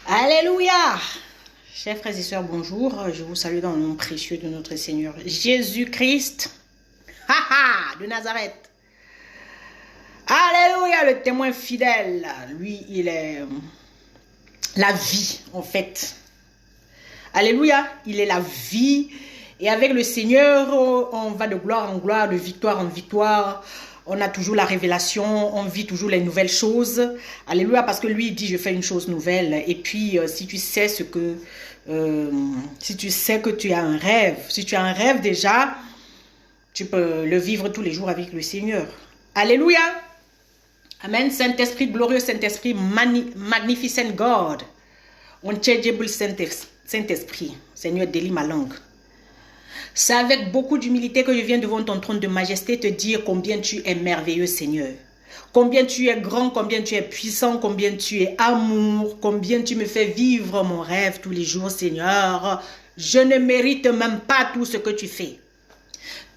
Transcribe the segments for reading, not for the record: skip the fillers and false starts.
Alléluia. Chers frères et sœurs, bonjour. Je vous salue dans le nom précieux de notre Seigneur Jésus-Christ de Nazareth. Alléluia, le témoin fidèle. Lui, il est la vie, en fait. Alléluia, il est la vie. Et avec le Seigneur, on va de gloire en gloire, de victoire en victoire. On a toujours la révélation, on vit toujours les nouvelles choses. Alléluia, parce que lui, il dit, je fais une chose nouvelle. Et puis, si tu sais que tu as un rêve, si tu as un rêve déjà, tu peux le vivre tous les jours avec le Seigneur. Alléluia. Amen. Saint-Esprit glorieux, Saint-Esprit magnificent God. Unchangeable Saint-Esprit. Seigneur, délie ma langue. C'est avec beaucoup d'humilité que je viens devant ton trône de majesté te dire combien tu es merveilleux, Seigneur. Combien tu es grand, combien tu es puissant, combien tu es amour, combien tu me fais vivre mon rêve tous les jours, Seigneur. Je ne mérite même pas tout ce que tu fais.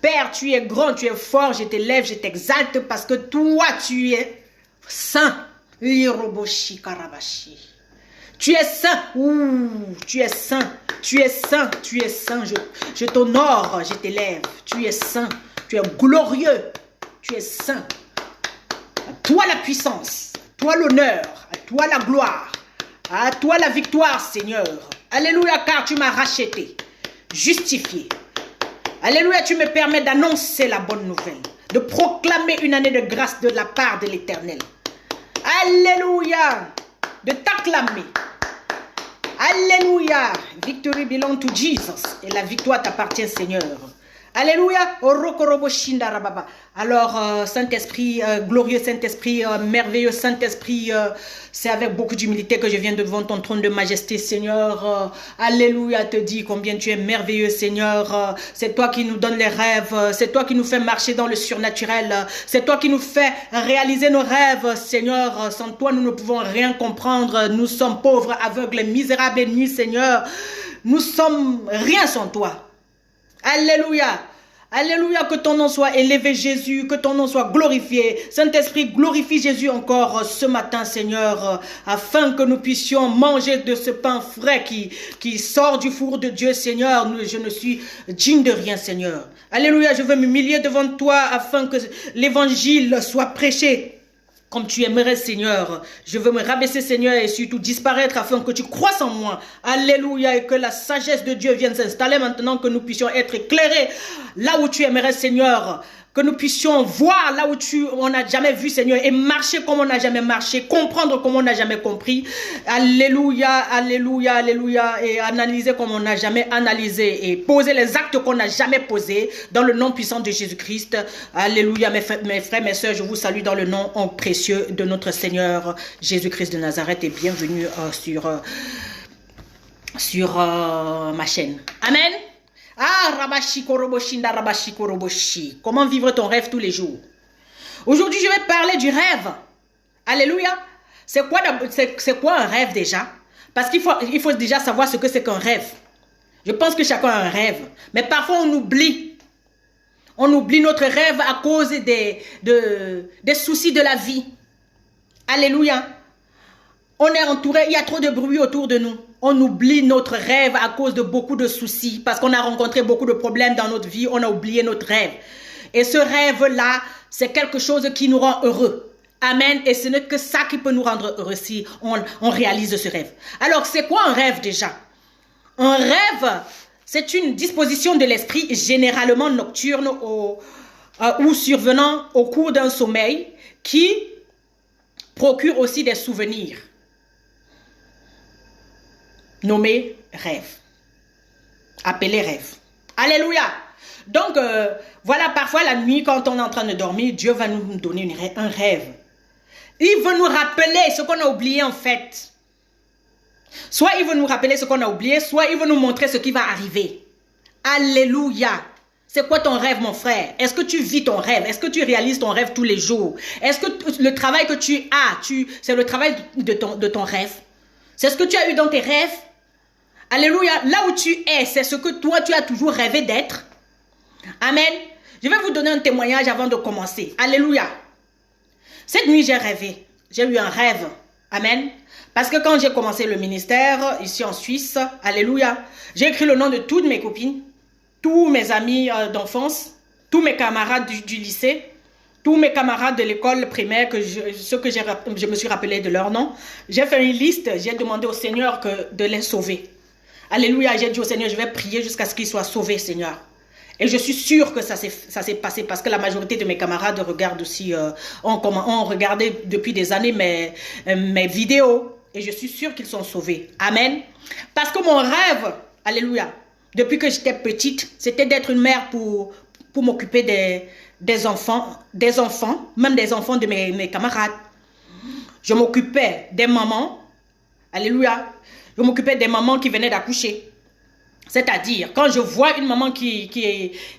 Père, tu es grand, tu es fort, je t'élève, je t'exalte parce que toi, tu es saint. Tu es saint, tu es saint, tu es saint, tu es saint, je t'honore, je t'élève, tu es saint, tu es glorieux, tu es saint. À toi la puissance, à toi l'honneur, à toi la gloire, à toi la victoire, Seigneur. Alléluia, car tu m'as racheté, justifié. Alléluia, tu me permets d'annoncer la bonne nouvelle, de proclamer une année de grâce de la part de l'Éternel. Alléluia, de t'acclamer. Alléluia. Victory belongs to Jesus. Et la victoire t'appartient, Seigneur. Alléluia. Alors, Saint-Esprit, glorieux Saint-Esprit, merveilleux Saint-Esprit, c'est avec beaucoup d'humilité que je viens devant ton trône de majesté, Seigneur. Alléluia, te dis combien tu es merveilleux, Seigneur. C'est toi qui nous donnes les rêves. C'est toi qui nous fais marcher dans le surnaturel. C'est toi qui nous fais réaliser nos rêves, Seigneur. Sans toi, nous ne pouvons rien comprendre. Nous sommes pauvres, aveugles, misérables et nus, Seigneur. Nous sommes rien sans toi. Alléluia. Alléluia, que ton nom soit élevé, Jésus, que ton nom soit glorifié. Saint-Esprit, glorifie Jésus encore ce matin, Seigneur, afin que nous puissions manger de ce pain frais qui sort du four de Dieu, Seigneur. Je ne suis digne de rien, Seigneur. Alléluia, je veux m'humilier devant toi afin que l'évangile soit prêché comme tu aimerais, Seigneur. Je veux me rabaisser, Seigneur, et surtout disparaître afin que tu croisses en moi. Alléluia, et que la sagesse de Dieu vienne s'installer maintenant, que nous puissions être éclairés là où tu aimerais, Seigneur. Que nous puissions voir là où on n'a jamais vu, Seigneur, et marcher comme on n'a jamais marché, comprendre comme on n'a jamais compris. Alléluia, alléluia, alléluia, et analyser comme on n'a jamais analysé, et poser les actes qu'on n'a jamais posés, dans le nom puissant de Jésus-Christ. Alléluia, mes frères, mes sœurs, je vous salue dans le nom précieux de notre Seigneur Jésus-Christ de Nazareth, et bienvenue sur ma chaîne. Amen. Ah, Rabashi Koroboshinda, Rabashi Koroboshi. Comment vivre ton rêve tous les jours? Aujourd'hui, je vais parler du rêve. Alléluia. C'est quoi un rêve déjà? Parce qu'il faut déjà savoir ce que c'est qu'un rêve. Je pense que chacun a un rêve. Mais parfois, on oublie. On oublie notre rêve à cause des soucis de la vie. Alléluia. On est entouré, il y a trop de bruit autour de nous. On oublie notre rêve à cause de beaucoup de soucis. Parce qu'on a rencontré beaucoup de problèmes dans notre vie. On a oublié notre rêve. Et ce rêve-là, c'est quelque chose qui nous rend heureux. Amen. Et ce n'est que ça qui peut nous rendre heureux si on réalise ce rêve. Alors, c'est quoi un rêve déjà? Un rêve, c'est une disposition de l'esprit généralement nocturne ou survenant au cours d'un sommeil qui procure aussi des souvenirs. Nommé rêve, appelé rêve. Alléluia. Donc, voilà, parfois la nuit, quand on est en train de dormir, Dieu va nous donner un rêve. Il veut nous rappeler ce qu'on a oublié en fait. Soit il veut nous rappeler ce qu'on a oublié, soit il veut nous montrer ce qui va arriver. Alléluia. C'est quoi ton rêve, mon frère? Est-ce que tu vis ton rêve? Est-ce que tu réalises ton rêve tous les jours? Est-ce que le travail que tu as, c'est le travail de ton rêve? C'est ce que tu as eu dans tes rêves? Alléluia, là où tu es, c'est ce que toi, tu as toujours rêvé d'être. Amen. Je vais vous donner un témoignage avant de commencer. Alléluia. Cette nuit, j'ai rêvé. J'ai eu un rêve. Amen. Parce que quand j'ai commencé le ministère ici en Suisse, alléluia, j'ai écrit le nom de toutes mes copines, tous mes amis d'enfance, tous mes camarades du lycée, tous mes camarades de l'école primaire, ceux que je me suis rappelé de leur nom. J'ai fait une liste, j'ai demandé au Seigneur de les sauver. Alléluia, j'ai dit au Seigneur, je vais prier jusqu'à ce qu'ils soient sauvés, Seigneur. Et je suis sûre que ça s'est passé parce que la majorité de mes camarades regardent aussi, ont regardé depuis des années mes vidéos. Et je suis sûre qu'ils sont sauvés. Amen. Parce que mon rêve, alléluia, depuis que j'étais petite, c'était d'être une mère pour m'occuper des enfants, même des enfants de mes camarades. Je m'occupais des mamans, alléluia, je m'occupais des mamans qui venaient d'accoucher. C'est-à-dire, quand je vois une maman qui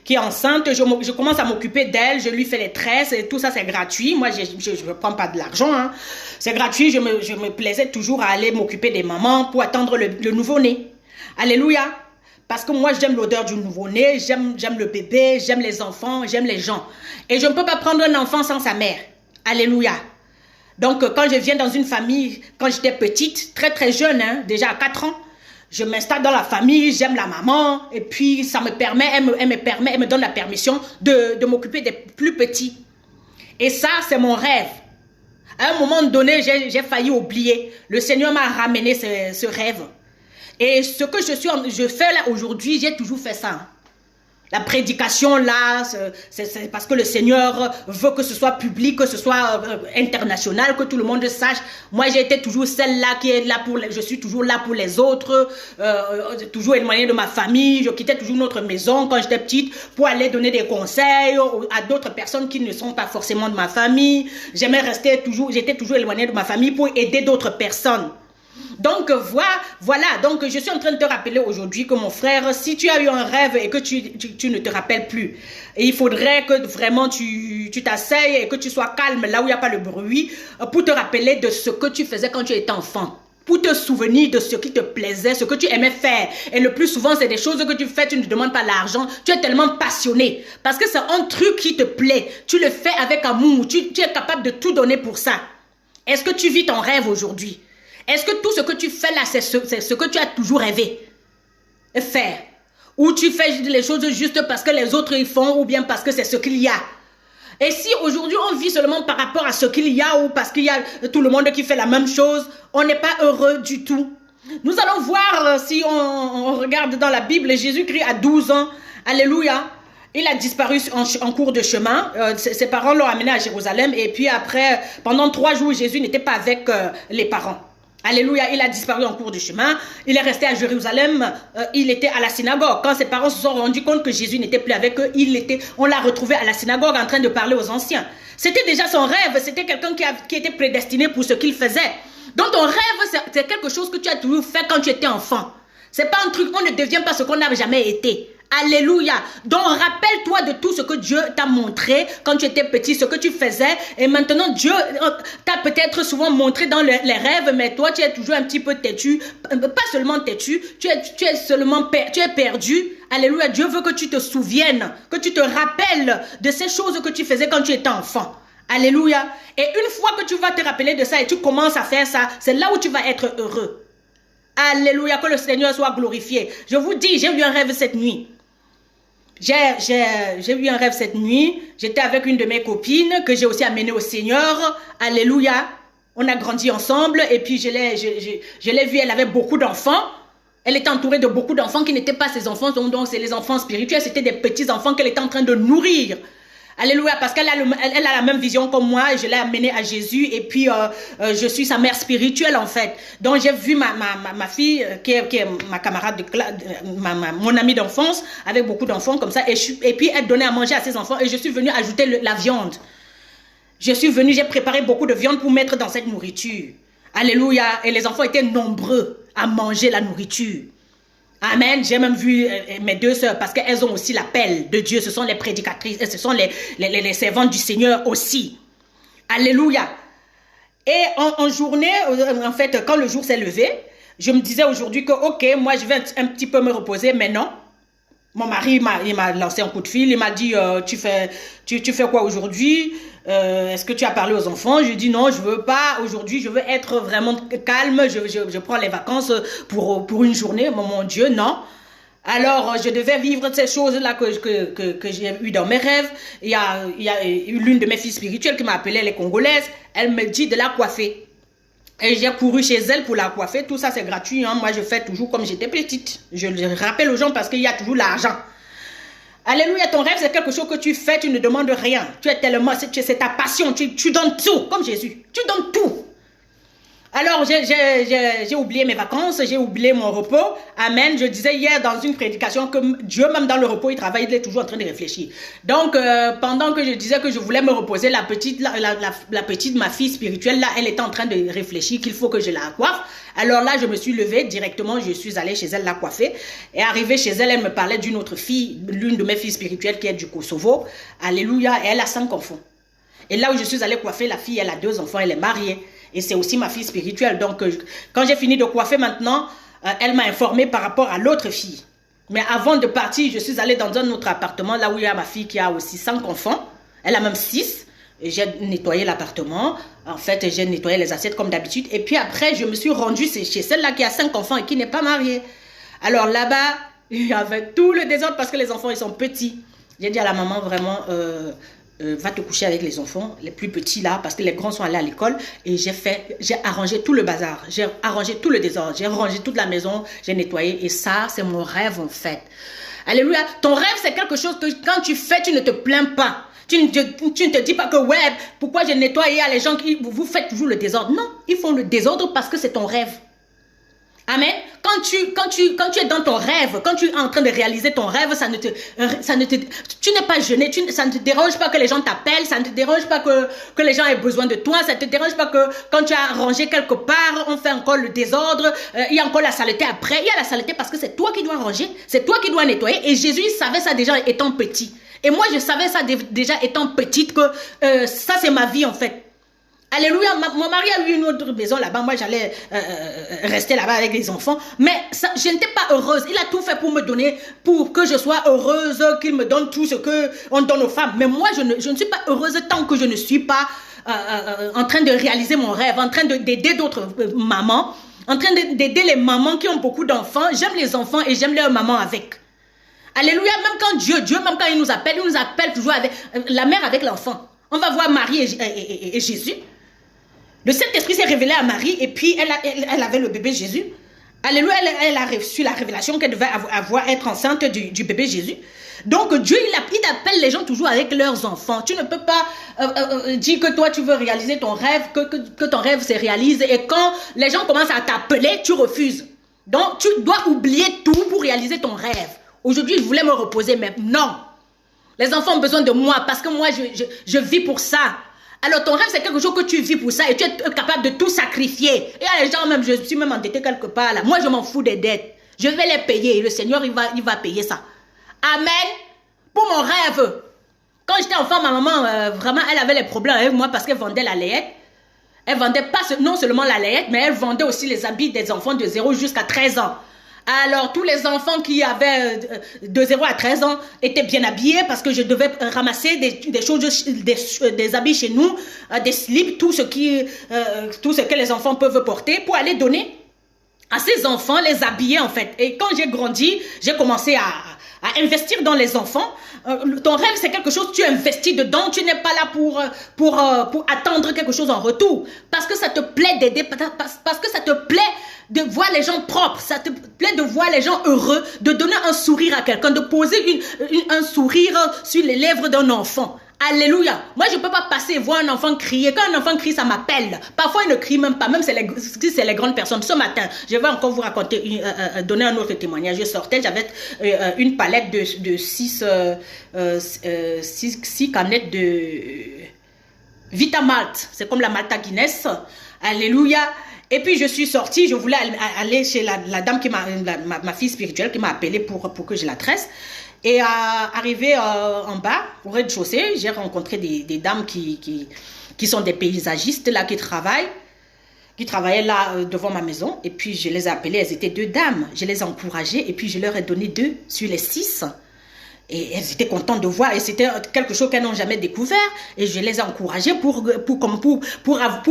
est enceinte, je commence à m'occuper d'elle, je lui fais les tresses, et tout ça c'est gratuit. Moi, je ne prends pas de l'argent, hein. C'est gratuit, je me plaisais toujours à aller m'occuper des mamans pour attendre le nouveau-né. Alléluia. Parce que moi, j'aime l'odeur du nouveau-né, j'aime le bébé, j'aime les enfants, j'aime les gens. Et je ne peux pas prendre un enfant sans sa mère. Alléluia. Donc, quand je viens dans une famille, quand j'étais petite, très très jeune, hein, déjà à 4 ans, je m'installe dans la famille, j'aime la maman, et puis ça me permet, elle me donne la permission de m'occuper des plus petits. Et ça, c'est mon rêve. À un moment donné, j'ai failli oublier. Le Seigneur m'a ramené ce rêve. Et ce que je fais là aujourd'hui, j'ai toujours fait ça. La prédication là, c'est parce que le Seigneur veut que ce soit public, que ce soit international, que tout le monde sache. Moi, j'ai été toujours celle-là qui est là je suis toujours là pour les autres, toujours éloignée de ma famille. Je quittais toujours notre maison quand j'étais petite pour aller donner des conseils à d'autres personnes qui ne sont pas forcément de ma famille. J'étais toujours éloignée de ma famille pour aider d'autres personnes. Donc voilà, donc je suis en train de te rappeler aujourd'hui que mon frère, si tu as eu un rêve et que tu ne te rappelles plus, et il faudrait que vraiment tu t'asseyes et que tu sois calme là où il n'y a pas le bruit pour te rappeler de ce que tu faisais quand tu étais enfant. Pour te souvenir de ce qui te plaisait, ce que tu aimais faire. Et le plus souvent, c'est des choses que tu fais, tu ne demandes pas l'argent. Tu es tellement passionné. Parce que c'est un truc qui te plaît. Tu le fais avec amour. Tu es capable de tout donner pour ça. Est-ce que tu vis ton rêve aujourd'hui? Est-ce que tout ce que tu fais là, c'est ce que tu as toujours rêvé faire? Ou tu fais les choses juste parce que les autres y font ou bien parce que c'est ce qu'il y a? Et si aujourd'hui on vit seulement par rapport à ce qu'il y a ou parce qu'il y a tout le monde qui fait la même chose, on n'est pas heureux du tout. Nous allons voir si on regarde dans la Bible, Jésus-Christ à 12 ans, alléluia, il a disparu en cours de chemin. Ses parents l'ont amené à Jérusalem et puis après, pendant 3 jours, Jésus n'était pas avec les parents. Alléluia, il a disparu en cours de chemin. Il est resté à Jérusalem. Il était à la synagogue. Quand ses parents se sont rendus compte que Jésus n'était plus avec eux, on l'a retrouvé à la synagogue en train de parler aux anciens. C'était déjà son rêve. C'était quelqu'un qui était prédestiné pour ce qu'il faisait. Donc ton rêve, c'est quelque chose que tu as toujours fait quand tu étais enfant. C'est pas un truc, on ne devient pas ce qu'on n'a jamais été. Alléluia. Donc rappelle-toi de tout ce que Dieu t'a montré quand tu étais petit, ce que tu faisais. Et maintenant Dieu t'a peut-être souvent montré dans les rêves, mais toi tu es toujours un petit peu têtu. Pas seulement têtu, tu es perdu. Alléluia. Dieu veut que tu te souviennes, que tu te rappelles de ces choses que tu faisais quand tu étais enfant. Alléluia. Et une fois que tu vas te rappeler de ça et tu commences à faire ça, c'est là où tu vas être heureux. Alléluia, que le Seigneur soit glorifié. Je vous dis, j'ai eu un rêve cette nuit. J'ai eu un rêve cette nuit. J'étais avec une de mes copines que j'ai aussi amenée au Seigneur. Alléluia. On a grandi ensemble et puis je l'ai vue, elle avait beaucoup d'enfants. Elle était entourée de beaucoup d'enfants qui n'étaient pas ses enfants, donc c'est les enfants spirituels. C'était des petits enfants qu'elle était en train de nourrir. Alléluia, parce qu'elle a la même vision comme moi et je l'ai amenée à Jésus et puis je suis sa mère spirituelle en fait. Donc j'ai vu ma fille qui est ma camarade de classe, mon amie d'enfance avec beaucoup d'enfants comme ça et puis elle donnait à manger à ses enfants et je suis venue ajouter la viande. J'ai préparé beaucoup de viande pour mettre dans cette nourriture. Alléluia, et les enfants étaient nombreux à manger la nourriture. Amen. J'ai même vu mes 2 sœurs parce qu'elles ont aussi l'appel de Dieu. Ce sont les prédicatrices et ce sont les servantes du Seigneur aussi. Alléluia. Et en journée, en fait, quand le jour s'est levé, je me disais aujourd'hui que ok, moi je vais un petit peu me reposer, mais non. Mon mari, il m'a lancé un coup de fil, il m'a dit, tu fais quoi aujourd'hui? Est-ce que tu as parlé aux enfants? Je dis non, je veux pas. Aujourd'hui, je veux être vraiment calme. Je prends les vacances pour une journée. Mon Dieu, non. Alors, je devais vivre ces choses-là que j'ai eues dans mes rêves. Il y a l'une de mes filles spirituelles qui m'a appelée, elle est congolaise. Elle me dit de la coiffer. Et j'ai couru chez elle pour la coiffer. Tout ça, c'est gratuit. Hein. Moi, je fais toujours comme j'étais petite. Je le rappelle aux gens parce qu'il y a toujours l'argent. Alléluia, ton rêve, c'est quelque chose que tu fais, tu ne demandes rien. Tu es tellement, c'est ta passion. Tu donnes tout, comme Jésus. Tu donnes tout. Alors, j'ai oublié mes vacances, j'ai oublié mon repos. Amen. Je disais hier dans une prédication que Dieu, même dans le repos, il travaille, il est toujours en train de réfléchir. Donc, pendant que je disais que je voulais me reposer, la petite, ma fille spirituelle, là, elle était en train de réfléchir qu'il faut que je la coiffe. Alors là, je me suis levée directement, je suis allée chez elle la coiffer. Et arrivée chez elle, elle me parlait d'une autre fille, l'une de mes filles spirituelles qui est du Kosovo. Alléluia. Et elle a 5 enfants. Et là où je suis allée coiffer la fille, elle a 2 enfants, elle est mariée. Et c'est aussi ma fille spirituelle. Donc, quand j'ai fini de coiffer maintenant, elle m'a informé par rapport à l'autre fille. Mais avant de partir, je suis allée dans un autre appartement, là où il y a ma fille qui a aussi 5 enfants. Elle a même 6. J'ai nettoyé l'appartement. En fait, j'ai nettoyé les assiettes comme d'habitude. Et puis après, je me suis rendue chez celle-là qui a 5 enfants et qui n'est pas mariée. Alors là-bas, il y avait tout le désordre parce que les enfants, ils sont petits. J'ai dit à la maman, vraiment... va te coucher avec les enfants, les plus petits là, parce que les grands sont allés à l'école. Et j'ai arrangé tout le bazar, j'ai arrangé tout le désordre, j'ai rangé toute la maison, j'ai nettoyé. Et ça, c'est mon rêve en fait. Alléluia. Ton rêve, c'est quelque chose que quand tu fais, tu ne te plains pas. Tu ne te dis pas que ouais, pourquoi je nettoie? Il y a les gens qui vous faites toujours le désordre. Non, ils font le désordre parce que c'est ton rêve. Amen. Quand tu es dans ton rêve, quand tu es en train de réaliser ton rêve, tu n'es pas gêné, ça ne te dérange pas que les gens t'appellent, ça ne te dérange pas que les gens aient besoin de toi, ça ne te dérange pas que quand tu as rangé quelque part, on fait encore le désordre, il y a encore la saleté après, il y a la saleté parce que c'est toi qui dois ranger, c'est toi qui dois nettoyer. Et Jésus, il savait ça déjà étant petit. Et moi, je savais ça déjà étant petite, que ça c'est ma vie en fait. Alléluia, mon mari a eu une autre maison là-bas, moi j'allais rester là-bas avec les enfants, mais ça, je n'étais pas heureuse. Il a tout fait pour me donner, pour que je sois heureuse, qu'il me donne tout ce qu'on donne aux femmes. Mais moi, je ne suis pas heureuse tant que je ne suis pas en train de réaliser mon rêve, en train d'aider d'autres mamans, en train d'aider les mamans qui ont beaucoup d'enfants. J'aime les enfants et j'aime leurs mamans avec. Alléluia, même quand Dieu, même quand il nous appelle toujours avec la mère avec l'enfant. On va voir Marie et Jésus. Le Saint-Esprit s'est révélé à Marie et puis elle avait le bébé Jésus. Alléluia, elle a reçu la révélation qu'elle devait être enceinte du bébé Jésus. Donc Dieu, il appelle les gens toujours avec leurs enfants. Tu ne peux pas dire que toi tu veux réaliser ton rêve, que ton rêve se réalise et quand les gens commencent à t'appeler, tu refuses. Donc tu dois oublier tout pour réaliser ton rêve. Aujourd'hui, je voulais me reposer, mais non. Les enfants ont besoin de moi parce que moi, je vis pour ça. Alors, ton rêve, c'est quelque chose que tu vis pour ça et tu es capable de tout sacrifier. Et il y a les gens, même, je suis même endettée quelque part là. Moi, je m'en fous des dettes. Je vais les payer. Le Seigneur, il va payer ça. Amen. Pour mon rêve. Quand j'étais enfant, ma maman, vraiment, elle avait les problèmes avec moi parce qu'elle vendait la layette. Elle vendait pas non seulement la layette, mais elle vendait aussi les habits des enfants de 0 jusqu'à 13 ans. Alors, tous les enfants qui avaient de 0 à 13 ans étaient bien habillés parce que je devais ramasser des choses, des habits chez nous, des slips, tout ce que les enfants peuvent porter pour aller donner à ces enfants, les habiller en fait. Et quand j'ai grandi, j'ai commencé à investir dans les enfants. Ton rêve, c'est quelque chose, tu investis dedans, tu n'es pas là pour attendre quelque chose en retour. Parce que ça te plaît d'aider, parce que ça te plaît de voir les gens propres, ça te plaît de voir les gens heureux, de donner un sourire à quelqu'un, de poser un sourire sur les lèvres d'un enfant. Alléluia. Moi, je ne peux pas passer et voir un enfant crier. Quand un enfant crie, ça m'appelle. Parfois, il ne crie même pas, même si c'est les grandes personnes. Ce matin, je vais encore vous raconter, donner un autre témoignage. Je sortais, j'avais une palette de 6 canettes de Vitamalt. C'est comme la Malta Guinness. Alléluia. Et puis, je suis sortie, je voulais aller chez la dame, ma fille spirituelle, qui m'a appelée pour que je la tresse. Et arrivé en bas, au rez-de-chaussée, j'ai rencontré des dames qui sont des paysagistes, là, qui travaillent qui travaillaient là devant ma maison. Et puis, je les ai appelées. Elles étaient 2 dames. Je les ai encouragées. Et puis, je leur ai donné 2 sur les 6. Et elles étaient contentes de voir. Et c'était quelque chose qu'elles n'ont jamais découvert. Et je les ai encouragées pour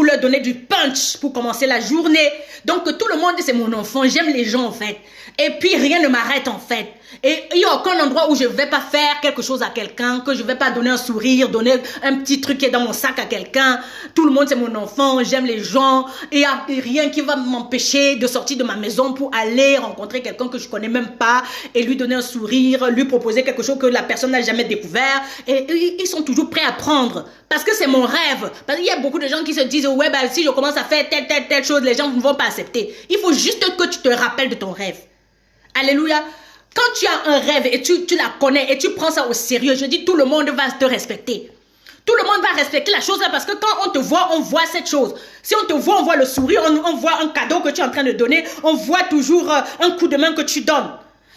leur donner du punch pour commencer la journée. Donc, tout le monde, c'est mon enfant. J'aime les gens, en fait. Et puis, rien ne m'arrête, en fait. Et il n'y a aucun endroit où je ne vais pas faire quelque chose à quelqu'un, que je ne vais pas donner un sourire, donner un petit truc qui est dans mon sac à quelqu'un. Tout le monde, c'est mon enfant. J'aime les gens. Et il n'y a rien qui va m'empêcher de sortir de ma maison pour aller rencontrer quelqu'un que je ne connais même pas et lui donner un sourire, lui proposer quelque chose que la personne n'a jamais découvert. Et ils sont toujours prêts à prendre. Parce que c'est mon rêve. Parce qu'il y a beaucoup de gens qui se disent, ouais, bah, si je commence à faire telle chose, les gens ne vont pas accepter. Il faut juste que tu te rappelles de ton rêve. Alléluia. Quand tu as un rêve et tu la connais et tu prends ça au sérieux, je dis tout le monde va te respecter. Tout le monde va respecter la chose là parce que quand on te voit, on voit cette chose. Si on te voit, on voit le sourire, on voit un cadeau que tu es en train de donner, on voit toujours un coup de main que tu donnes.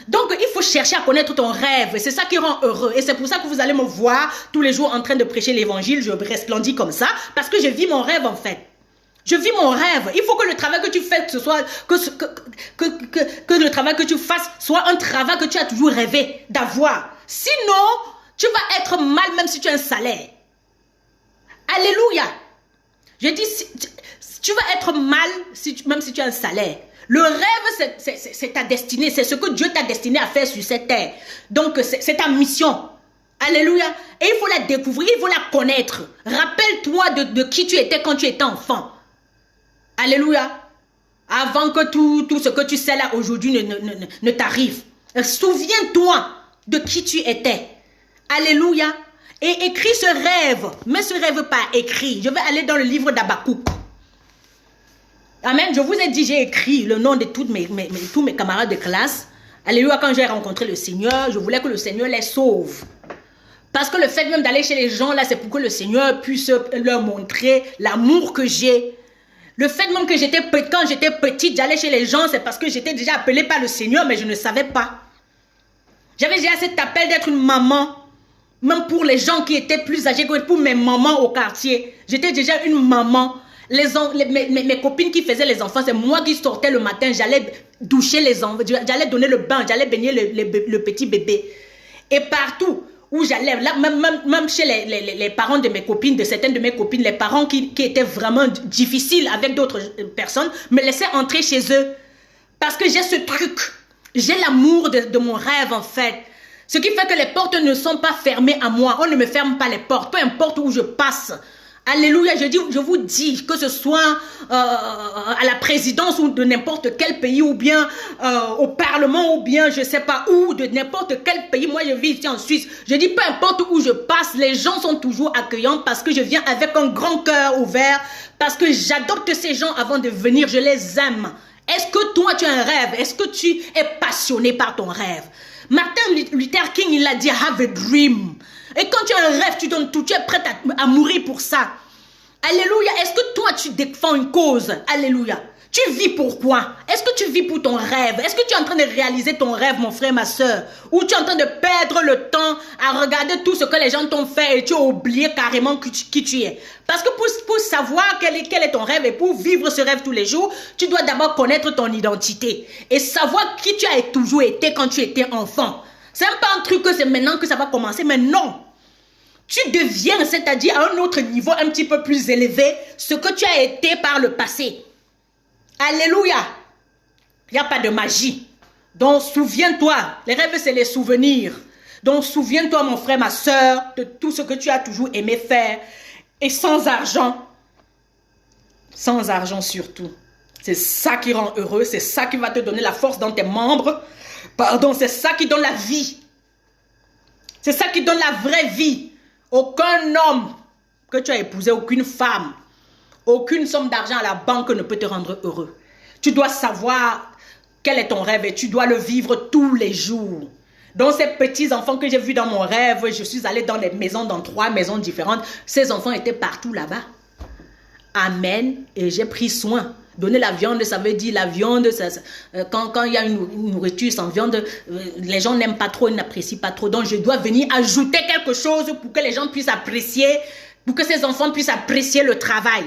Donc, il faut chercher à connaître ton rêve. C'est ça qui rend heureux. Et c'est pour ça que vous allez me voir tous les jours en train de prêcher l'évangile. Je resplendis comme ça parce que je vis mon rêve en fait. Je vis mon rêve. Il faut que le travail que tu fais, ce soit, que le travail que tu fasses soit un travail que tu as toujours rêvé d'avoir. Sinon, tu vas être mal même si tu as un salaire. Alléluia. Je dis, tu vas être mal même si tu as un salaire. Le rêve, c'est ta destinée. C'est ce que Dieu t'a destiné à faire sur cette terre. Donc, c'est ta mission. Alléluia. Et il faut la découvrir, il faut la connaître. Rappelle-toi de qui tu étais quand tu étais enfant. Alléluia. Avant que tout ce que tu sais là aujourd'hui ne t'arrive. Souviens-toi de qui tu étais. Alléluia. Et écris ce rêve. Mets ce rêve par écrit. Je vais aller dans le livre d'Habakkuk. Amen. Je vous ai dit, j'ai écrit le nom de tous mes camarades de classe. Alléluia. Quand j'ai rencontré le Seigneur, je voulais que le Seigneur les sauve. Parce que le fait même d'aller chez les gens là, c'est pour que le Seigneur puisse leur montrer l'amour que j'ai. Le fait même que quand j'étais petite, j'allais chez les gens, c'est parce que j'étais déjà appelée par le Seigneur, mais je ne savais pas. J'avais déjà cet appel d'être une maman. Même pour les gens qui étaient plus âgés que pour mes mamans au quartier. J'étais déjà une maman. Mes copines qui faisaient les enfants, c'est moi qui sortais le matin. J'allais doucher les enfants, j'allais donner le bain, j'allais baigner le petit bébé. Et partout où j'allais, là, même chez les parents de mes copines, de certaines de mes copines, les parents qui étaient vraiment difficiles avec d'autres personnes, me laissaient entrer chez eux. Parce que j'ai ce truc. J'ai l'amour de mon rêve en fait. Ce qui fait que les portes ne sont pas fermées à moi. On ne me ferme pas les portes, peu importe où je passe. Alléluia, je vous dis, que ce soit à la présidence ou de n'importe quel pays, ou bien au Parlement, ou bien je ne sais pas où, de n'importe quel pays. Moi, je vis ici en Suisse. Je dis, peu importe où je passe, les gens sont toujours accueillants parce que je viens avec un grand cœur ouvert, parce que j'adopte ces gens avant de venir, je les aime. Est-ce que toi, tu as un rêve? Est-ce que tu es passionné par ton rêve? Martin Luther King, il a dit, have a dream. Et quand tu as un rêve, tu donnes tout, tu es prêt à mourir pour ça. Alléluia. Est-ce que toi, tu défends une cause? Alléluia. Tu vis pourquoi? Est-ce que tu vis pour ton rêve? Est-ce que tu es en train de réaliser ton rêve, mon frère, ma soeur? Ou tu es en train de perdre le temps à regarder tout ce que les gens t'ont fait et tu as oublié carrément qui tu es? Parce que pour savoir quel est ton rêve et pour vivre ce rêve tous les jours, tu dois d'abord connaître ton identité et savoir qui tu as toujours été quand tu étais enfant. C'est pas un truc que c'est maintenant que ça va commencer, mais non. Tu deviens, c'est-à-dire à un autre niveau un petit peu plus élevé, ce que tu as été par le passé. Alléluia. Il n'y a pas de magie. Donc, souviens-toi. Les rêves, c'est les souvenirs. Donc, souviens-toi, mon frère, ma soeur, de tout ce que tu as toujours aimé faire. Et sans argent. Sans argent surtout. C'est ça qui rend heureux. C'est ça qui va te donner la force dans tes membres. Pardon, c'est ça qui donne la vie. C'est ça qui donne la vraie vie. Aucun homme que tu as épousé, aucune femme, aucune somme d'argent à la banque ne peut te rendre heureux. Tu dois savoir quel est ton rêve et tu dois le vivre tous les jours. Donc ces petits enfants que j'ai vus dans mon rêve, je suis allée dans les maisons, dans 3 maisons différentes. Ces enfants étaient partout là-bas. Amen. Et j'ai pris soin. Donner la viande, ça veut dire la viande, quand il y a une nourriture sans viande, les gens n'aiment pas trop, ils n'apprécient pas trop. Donc je dois venir ajouter quelque chose pour que les gens puissent apprécier, pour que ces enfants puissent apprécier le travail.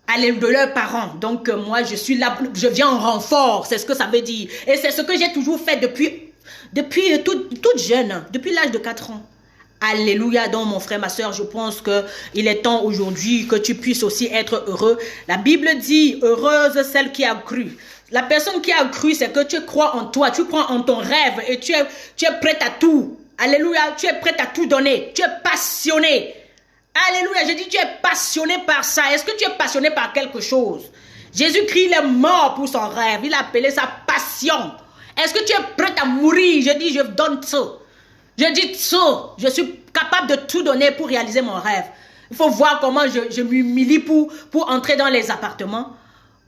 de leurs parents. Donc moi, je suis là, je viens en renfort, c'est ce que ça veut dire. Et c'est ce que j'ai toujours fait depuis toute jeune, depuis l'âge de 4 ans. Alléluia. Donc mon frère, ma soeur, je pense qu'il est temps aujourd'hui que tu puisses aussi être heureux. La Bible dit, heureuse celle qui a cru. La personne qui a cru, c'est que tu crois en toi, tu crois en ton rêve et tu es prête à tout. Alléluia, tu es prête à tout donner. Tu es passionné. Alléluia, je dis tu es passionné par ça. Est-ce que tu es passionné par quelque chose? Jésus-Christ, il est mort pour son rêve. Il a appelé ça passion. Est-ce que tu es prêt à mourir? Je dis je donne tout. Je dis tout. Je suis capable de tout donner pour réaliser mon rêve. Il faut voir comment je m'humilie pour entrer dans les appartements.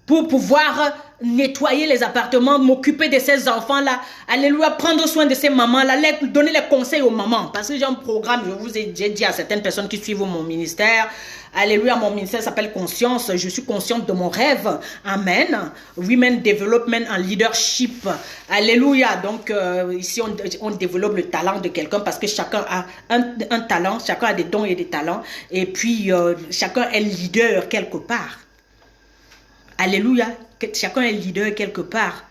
Pour pouvoir nettoyer les appartements, m'occuper de ces enfants-là, alléluia, prendre soin de ces mamans-là, donner les conseils aux mamans. Parce que j'ai un programme, j'ai dit à certaines personnes qui suivent mon ministère, alléluia, mon ministère s'appelle Conscience, je suis consciente de mon rêve, amen, Women Development and Leadership, alléluia. Donc ici on développe le talent de quelqu'un parce que chacun a un talent, chacun a des dons et des talents, et puis chacun est leader quelque part. Alléluia, chacun est leader quelque part.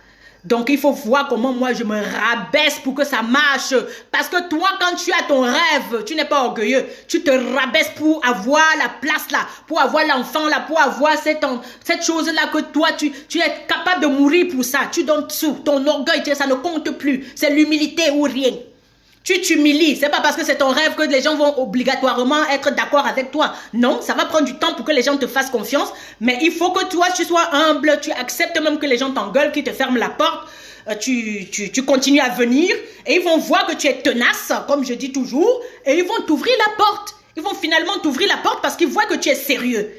Donc il faut voir comment moi je me rabaisse pour que ça marche. Parce que toi quand tu as ton rêve, tu n'es pas orgueilleux. Tu te rabaisses pour avoir la place là, pour avoir l'enfant là, pour avoir cette chose là que toi tu es capable de mourir pour ça. Tu donnes tout, ton orgueil, ça ne compte plus. C'est l'humilité ou rien. Tu t'humilies, c'est pas parce que c'est ton rêve que les gens vont obligatoirement être d'accord avec toi. Non, ça va prendre du temps pour que les gens te fassent confiance, mais il faut que toi tu sois humble, tu acceptes même que les gens t'engueulent, qu'ils te ferment la porte, tu continues à venir et ils vont voir que tu es tenace, comme je dis toujours, et ils vont t'ouvrir la porte. Ils vont finalement t'ouvrir la porte parce qu'ils voient que tu es sérieux.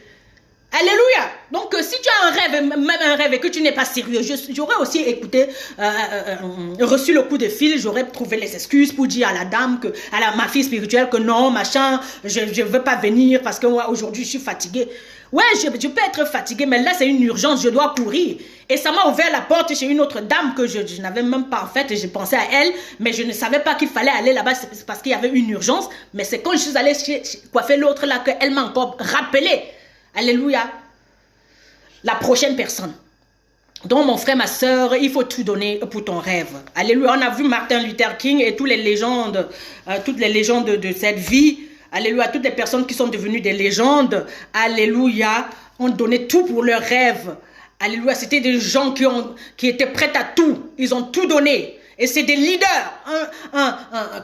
Alléluia. Donc si tu as un rêve, même un rêve et que tu n'es pas sérieux, j'aurais aussi écouté, reçu le coup de fil, j'aurais trouvé les excuses pour dire à la dame, ma fille spirituelle que non, machin, je ne veux pas venir parce que moi aujourd'hui je suis fatiguée. Ouais, je peux être fatiguée, mais là c'est une urgence, je dois courir. Et ça m'a ouvert la porte chez une autre dame que je n'avais même pas en fait, je pensais à elle, mais je ne savais pas qu'il fallait aller là-bas parce qu'il y avait une urgence. Mais c'est quand je suis allée coiffer l'autre là qu'elle m'a encore rappelé. Alléluia. La prochaine personne. Donc mon frère, ma soeur, il faut tout donner pour ton rêve. Alléluia. On a vu Martin Luther King et toutes les légendes de cette vie. Alléluia. Toutes les personnes qui sont devenues des légendes. Alléluia. Ont donné tout pour leur rêve. Alléluia. C'était des gens qui étaient prêts à tout. Ils ont tout donné. Et c'est des leaders.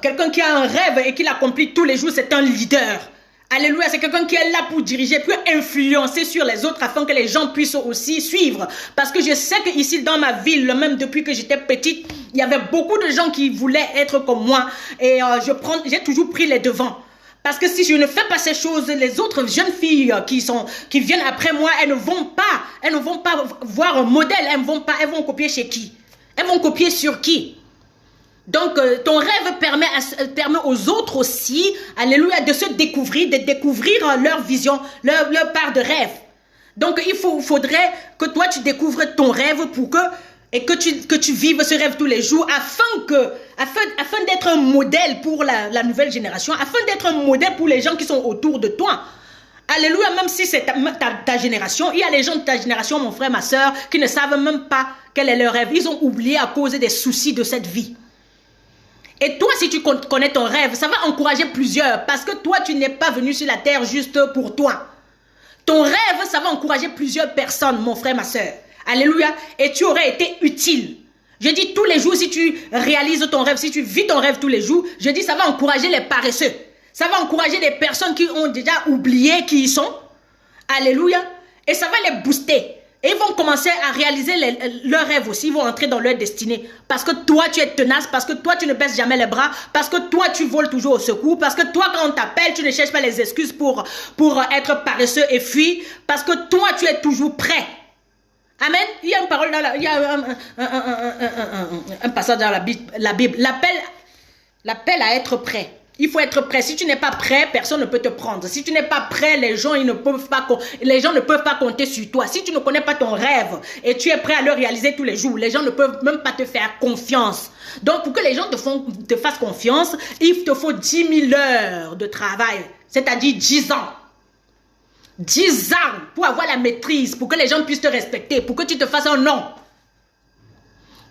Quelqu'un qui a un rêve et qui l'accomplit tous les jours, c'est un leader. Alléluia, c'est quelqu'un qui est là pour diriger, pour influencer sur les autres afin que les gens puissent aussi suivre. Parce que je sais qu'ici dans ma ville, même depuis que j'étais petite, il y avait beaucoup de gens qui voulaient être comme moi. Et j'ai toujours pris les devants. Parce que si je ne fais pas ces choses, les autres jeunes filles qui viennent après moi, elles ne vont pas voir un modèle. Elles vont copier chez qui? Elles vont copier sur qui? Donc, ton rêve permet aux autres aussi, alléluia, de se découvrir, de découvrir leur vision, leur part de rêve. Donc, il faudrait que toi, tu découvres ton rêve et que tu vives ce rêve tous les jours afin d'être un modèle pour la nouvelle génération, afin d'être un modèle pour les gens qui sont autour de toi. Alléluia, même si c'est ta génération, il y a les gens de ta génération, mon frère, ma soeur, qui ne savent même pas quel est leur rêve. Ils ont oublié à cause des soucis de cette vie. Et toi, si tu connais ton rêve, ça va encourager plusieurs parce que toi, tu n'es pas venu sur la terre juste pour toi. Ton rêve, ça va encourager plusieurs personnes, mon frère, ma soeur. Alléluia. Et tu aurais été utile. Je dis tous les jours, si tu réalises ton rêve, si tu vis ton rêve tous les jours, je dis ça va encourager les paresseux. Ça va encourager les personnes qui ont déjà oublié qui ils sont. Alléluia. Et ça va les booster. Et ils vont commencer à réaliser leurs rêves aussi. Ils vont entrer dans leur destinée. Parce que toi, tu es tenace. Parce que toi, tu ne baisses jamais les bras. Parce que toi, tu voles toujours au secours. Parce que toi, quand on t'appelle, tu ne cherches pas les excuses pour être paresseux et fuir. Parce que toi, tu es toujours prêt. Amen. Il y a une parole dans il y a un passage dans la Bible. L'appel à être prêt. Il faut être prêt. Si tu n'es pas prêt, personne ne peut te prendre. Si tu n'es pas prêt, les gens ne peuvent pas compter sur toi. Si tu ne connais pas ton rêve et tu es prêt à le réaliser tous les jours, les gens ne peuvent même pas te faire confiance. Donc, pour que les gens te fassent confiance, il te faut 10 000 heures de travail, c'est-à-dire 10 ans. 10 ans pour avoir la maîtrise, pour que les gens puissent te respecter, pour que tu te fasses un nom.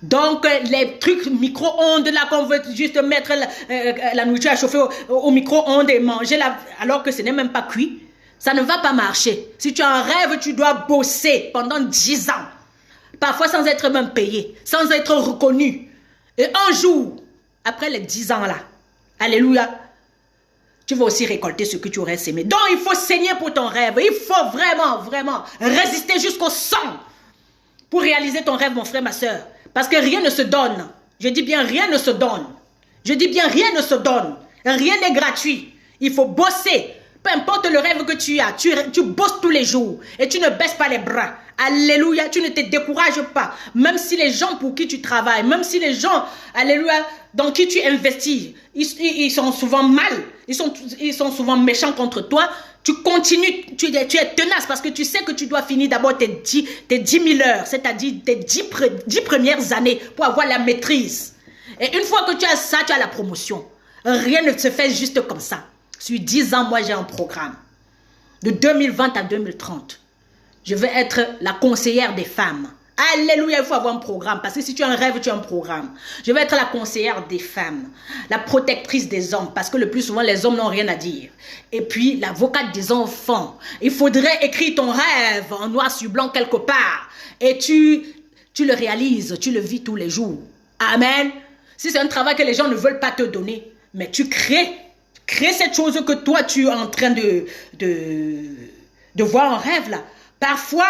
Donc, les trucs micro-ondes, là, qu'on veut juste mettre la nourriture à chauffer au micro-ondes et manger, là, alors que ce n'est même pas cuit, ça ne va pas marcher. Si tu as un rêve, tu dois bosser pendant 10 ans. Parfois sans être même payé, sans être reconnu. Et un jour, après les 10 ans là, alléluia, tu vas aussi récolter ce que tu aurais sémé. Donc il faut saigner pour ton rêve. Il faut vraiment, vraiment résister jusqu'au sang pour réaliser ton rêve, mon frère, ma soeur. Parce que rien ne se donne. Je dis bien rien ne se donne. Je dis bien rien ne se donne. Rien n'est gratuit. Il faut bosser. Peu importe le rêve que tu as, tu bosses tous les jours et tu ne baisses pas les bras. Alléluia, tu ne te décourages pas. Même si les gens pour qui tu travailles, même si les gens, alléluia, dans qui tu investis, ils sont souvent mal, ils sont souvent méchants contre toi, tu continues, tu es tenace parce que tu sais que tu dois finir d'abord tes 10 000 heures, c'est-à-dire tes 10 premières années pour avoir la maîtrise. Et une fois que tu as ça, tu as la promotion. Rien ne se fait juste comme ça. Sur 10 ans, moi j'ai un programme. De 2020 à 2030. Je vais être la conseillère des femmes. Alléluia, il faut avoir un programme. Parce que si tu as un rêve, tu as un programme. Je vais être la conseillère des femmes. La protectrice des hommes. Parce que le plus souvent, les hommes n'ont rien à dire. Et puis, l'avocate des enfants. Il faudrait écrire ton rêve en noir sur blanc quelque part. Et tu le réalises, tu le vis tous les jours. Amen. Si c'est un travail que les gens ne veulent pas te donner, mais tu crées cette chose que toi, tu es en train de voir en rêve là. Parfois,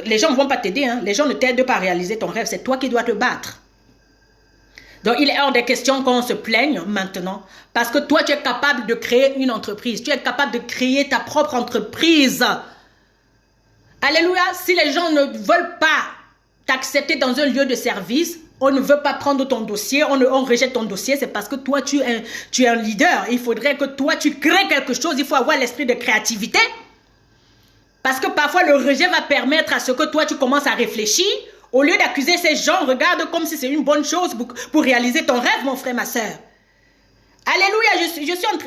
les gens ne vont pas t'aider. Hein. Les gens ne t'aident pas à réaliser ton rêve. C'est toi qui dois te battre. Donc, il est hors des questions qu'on se plaigne maintenant. Parce que toi, tu es capable de créer une entreprise. Tu es capable de créer ta propre entreprise. Alléluia. Si les gens ne veulent pas t'accepter dans un lieu de service, on ne veut pas prendre ton dossier, on rejette ton dossier, c'est parce que toi, tu es un leader. Il faudrait que toi, tu crées quelque chose. Il faut avoir l'esprit de créativité. Parce que parfois, le rejet va permettre à ce que toi, tu commences à réfléchir. Au lieu d'accuser ces gens, regarde comme si c'est une bonne chose pour réaliser ton rêve, mon frère, ma soeur. Alléluia,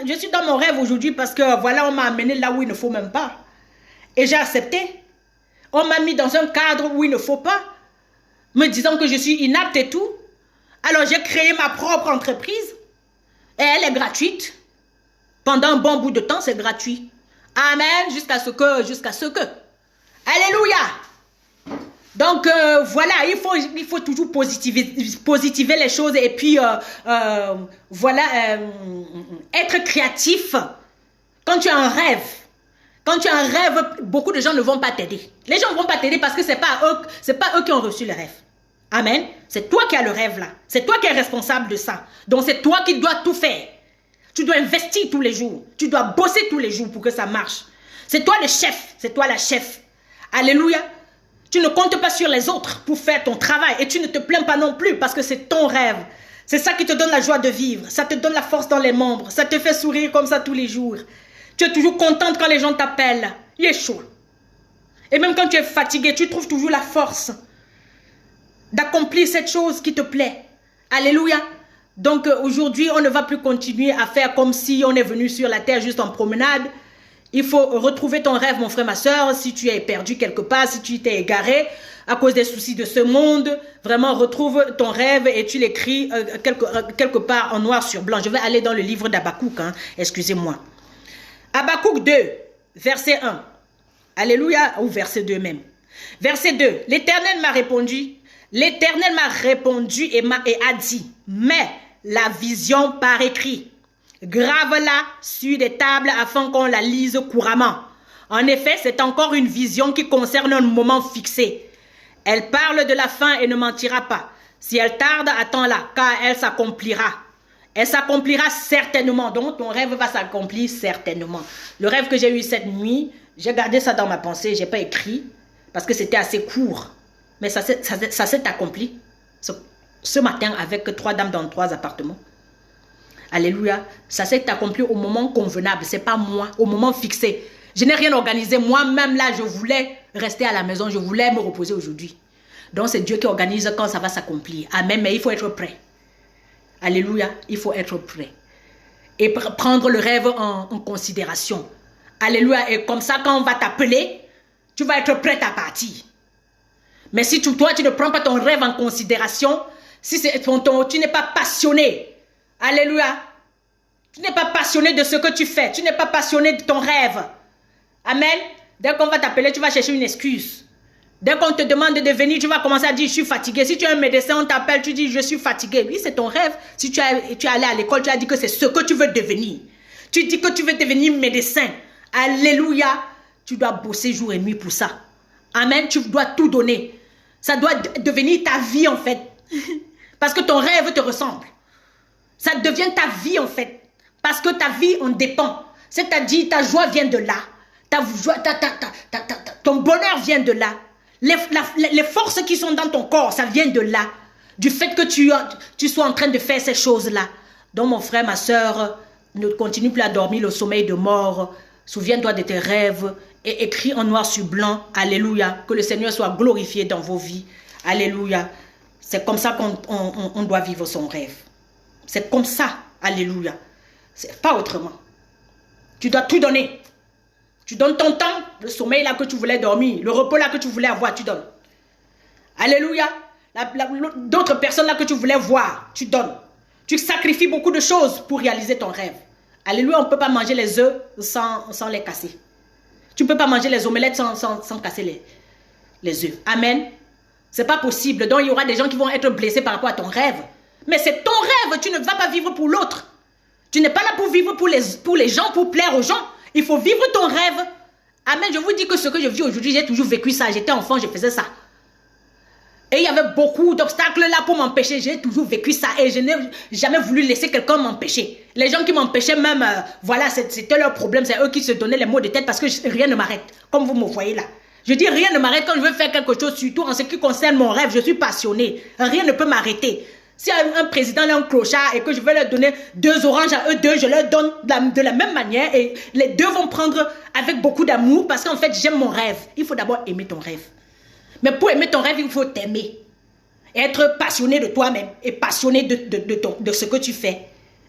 je suis dans mon rêve aujourd'hui parce que voilà, on m'a amené là où il ne faut même pas. Et j'ai accepté. On m'a mis dans un cadre où il ne faut pas, me disant que je suis inapte et tout. Alors, j'ai créé ma propre entreprise. Et elle est gratuite. Pendant un bon bout de temps, c'est gratuit. Amen, jusqu'à ce que. Alléluia. Donc, voilà, il faut toujours positiver les choses et puis, voilà, être créatif. Quand tu as un rêve, beaucoup de gens ne vont pas t'aider. Les gens ne vont pas t'aider parce que c'est pas eux qui ont reçu le rêve. Amen. C'est toi qui as le rêve là. C'est toi qui es responsable de ça. Donc, c'est toi qui dois tout faire. Tu dois investir tous les jours. Tu dois bosser tous les jours pour que ça marche. C'est toi le chef. C'est toi la chef. Alléluia. Tu ne comptes pas sur les autres pour faire ton travail. Et tu ne te plains pas non plus parce que c'est ton rêve. C'est ça qui te donne la joie de vivre. Ça te donne la force dans les membres. Ça te fait sourire comme ça tous les jours. Tu es toujours contente quand les gens t'appellent. Yeshua. Et même quand tu es fatigué, tu trouves toujours la force d'accomplir cette chose qui te plaît. Alléluia. Donc aujourd'hui, on ne va plus continuer à faire comme si on est venu sur la terre juste en promenade. Il faut retrouver ton rêve, mon frère, ma soeur. Si tu es perdu quelque part, si tu t'es égaré à cause des soucis de ce monde, vraiment retrouve ton rêve et tu l'écris quelque part en noir sur blanc. Je vais aller dans le livre d'Habakkuk, hein, excusez-moi. Habakkuk 2, verset 1. Alléluia, ou verset 2 même. Verset 2. L'Éternel m'a répondu et a dit, mais la vision par écrit, grave-la sur des tables afin qu'on la lise couramment. En effet, c'est encore une vision qui concerne un moment fixé. Elle parle de la fin et ne mentira pas. Si elle tarde, attends-la, car elle s'accomplira. Elle s'accomplira certainement. Donc, ton rêve va s'accomplir certainement. Le rêve que j'ai eu cette nuit, j'ai gardé ça dans ma pensée. Je n'ai pas écrit parce que c'était assez court. Mais ça s'est accompli ce matin avec 3 dames dans 3 appartements. Alléluia. Ça s'est accompli au moment convenable. Ce n'est pas moi, au moment fixé. Je n'ai rien organisé. Moi-même, là, je voulais rester à la maison. Je voulais me reposer aujourd'hui. Donc, c'est Dieu qui organise quand ça va s'accomplir. Amen. Mais il faut être prêt. Alléluia. Il faut être prêt. Et prendre le rêve en considération. Alléluia. Et comme ça, quand on va t'appeler, tu vas être prête à partir. Mais si toi, tu ne prends pas ton rêve en considération, si tu n'es pas passionné, alléluia, tu n'es pas passionné de ce que tu fais, tu n'es pas passionné de ton rêve. Amen. Dès qu'on va t'appeler, tu vas chercher une excuse. Dès qu'on te demande de venir, tu vas commencer à dire je suis fatigué. Si tu es un médecin, on t'appelle, tu dis je suis fatigué. Oui, c'est ton rêve. Si tu es allé à l'école, tu as dit que c'est ce que tu veux devenir. Tu dis que tu veux devenir médecin. Alléluia. Tu dois bosser jour et nuit pour ça. Amen. Tu dois tout donner. Ça doit devenir ta vie en fait. Parce que ton rêve te ressemble. Ça devient ta vie en fait. Parce que ta vie en dépend. C'est-à-dire ta joie vient de là. Ton bonheur vient de là. Les forces qui sont dans ton corps, ça vient de là. Du fait que tu sois en train de faire ces choses-là. Donc mon frère, ma soeur, ne continue plus à dormir le sommeil de mort. Souviens-toi de tes rêves et écris en noir sur blanc. Alléluia. Que le Seigneur soit glorifié dans vos vies. Alléluia. C'est comme ça qu'on doit vivre son rêve. C'est comme ça. Alléluia. C'est pas autrement. Tu dois tout donner. Tu donnes ton temps, le sommeil là que tu voulais dormir, le repos là que tu voulais avoir, tu donnes. Alléluia. D'autres personnes là que tu voulais voir, tu donnes. Tu sacrifies beaucoup de choses pour réaliser ton rêve. Alléluia, on ne peut pas manger les œufs sans les casser. Tu ne peux pas manger les omelettes sans casser les œufs. Amen. Ce n'est pas possible. Donc il y aura des gens qui vont être blessés par rapport à ton rêve. Mais c'est ton rêve, tu ne vas pas vivre pour l'autre. Tu n'es pas là pour vivre pour les gens, pour plaire aux gens. Il faut vivre ton rêve. Amen. Je vous dis que ce que je vis aujourd'hui, j'ai toujours vécu ça. J'étais enfant, je faisais ça. Et il y avait beaucoup d'obstacles là pour m'empêcher. J'ai toujours vécu ça. Et je n'ai jamais voulu laisser quelqu'un m'empêcher. Les gens qui m'empêchaient même, voilà, c'était leur problème. C'est eux qui se donnaient les mots de tête parce que rien ne m'arrête. Comme vous me voyez là. Je dis rien ne m'arrête quand je veux faire quelque chose. Surtout en ce qui concerne mon rêve. Je suis passionné. Rien ne peut m'arrêter. Si un président est un clochard et que je vais leur donner 2 oranges à eux deux, je leur donne de la même manière et les deux vont prendre avec beaucoup d'amour parce qu'en fait, j'aime mon rêve. Il faut d'abord aimer ton rêve. Mais pour aimer ton rêve, il faut t'aimer. Être passionné de toi-même et passionné de ce que tu fais,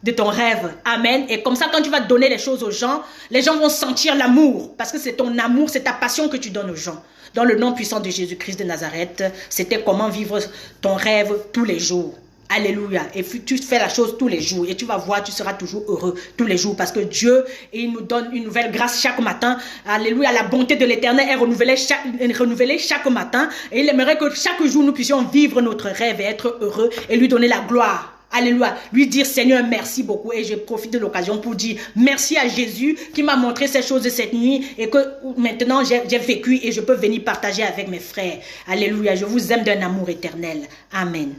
de ton rêve. Amen. Et comme ça, quand tu vas donner les choses aux gens, les gens vont sentir l'amour parce que c'est ton amour, c'est ta passion que tu donnes aux gens. Dans le nom puissant de Jésus-Christ de Nazareth, c'était comment vivre ton rêve tous les jours. Alléluia. Et tu fais la chose tous les jours et tu vas voir, tu seras toujours heureux tous les jours parce que Dieu, il nous donne une nouvelle grâce chaque matin. Alléluia. La bonté de l'Éternel est renouvelée chaque matin et il aimerait que chaque jour nous puissions vivre notre rêve et être heureux et lui donner la gloire. Alléluia. Lui dire Seigneur merci beaucoup et je profite de l'occasion pour dire merci à Jésus qui m'a montré ces choses cette nuit et que maintenant j'ai vécu et je peux venir partager avec mes frères. Alléluia. Je vous aime d'un amour éternel. Amen.